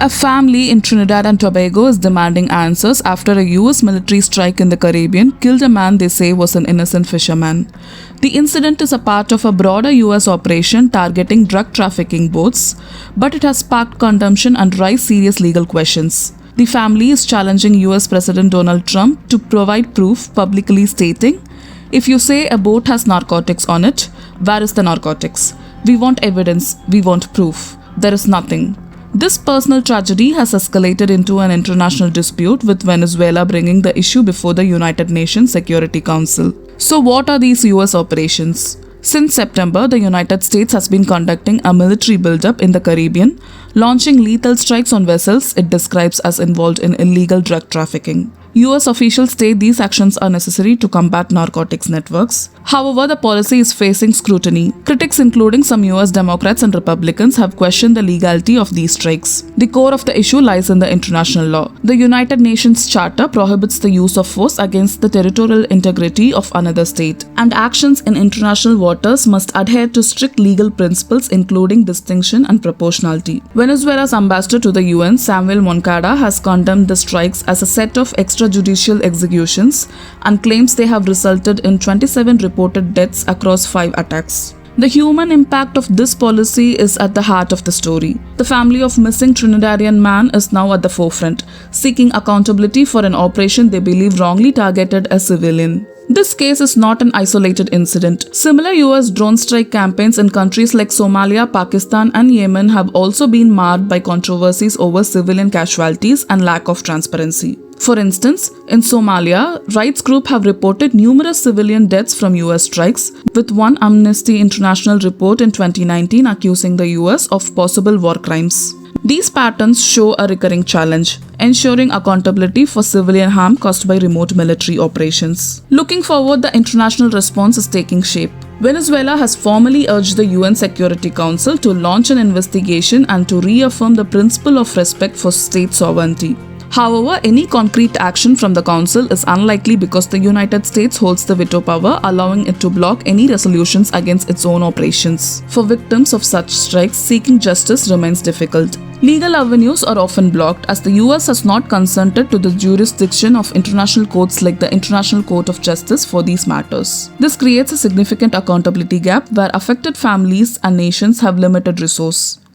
A family in Trinidad and Tobago is demanding answers after a US military strike in the Caribbean killed a man they say was an innocent fisherman. The incident is a part of a broader US operation targeting drug trafficking boats, but it has sparked consumption and raised serious legal questions. The family is challenging US President Donald Trump to provide proof, publicly stating, "If you say a boat has narcotics on it, where is the narcotics? We want evidence, we want proof. There is nothing." This personal tragedy has escalated into an international dispute, with Venezuela bringing the issue before the United Nations Security Council. So what are these US operations? Since September, the United States has been conducting a military buildup in the Caribbean, launching lethal strikes on vessels it describes as involved in illegal drug trafficking. US officials state these actions are necessary to combat narcotics networks. However, the policy is facing scrutiny. Critics, including some US Democrats and Republicans, have questioned the legality of these strikes. The core of the issue lies in the international law. The United Nations Charter prohibits the use of force against the territorial integrity of another state, and actions in international waters must adhere to strict legal principles, including distinction and proportionality. Venezuela's ambassador to the UN, Samuel Moncada, has condemned the strikes as a set of extrajudicial executions and claims they have resulted in 27 reported deaths across 5 attacks. The human impact of this policy is at the heart of the story. The family of missing Trinidadian man is now at the forefront, seeking accountability for an operation they believe wrongly targeted a civilian. This case is not an isolated incident. Similar US drone strike campaigns in countries like Somalia, Pakistan, and Yemen have also been marred by controversies over civilian casualties and lack of transparency. For instance, in Somalia, rights groups have reported numerous civilian deaths from US strikes, with one Amnesty International report in 2019 accusing the US of possible war crimes. These patterns show a recurring challenge, ensuring accountability for civilian harm caused by remote military operations. Looking forward, the international response is taking shape. Venezuela has formally urged the UN Security Council to launch an investigation and to reaffirm the principle of respect for state sovereignty. However, any concrete action from the Council is unlikely because the United States holds the veto power, allowing it to block any resolutions against its own operations. For victims of such strikes, seeking justice remains difficult. Legal avenues are often blocked as the US has not consented to the jurisdiction of international courts like the International Court of Justice for these matters. This creates a significant accountability gap where affected families and nations have limited resources.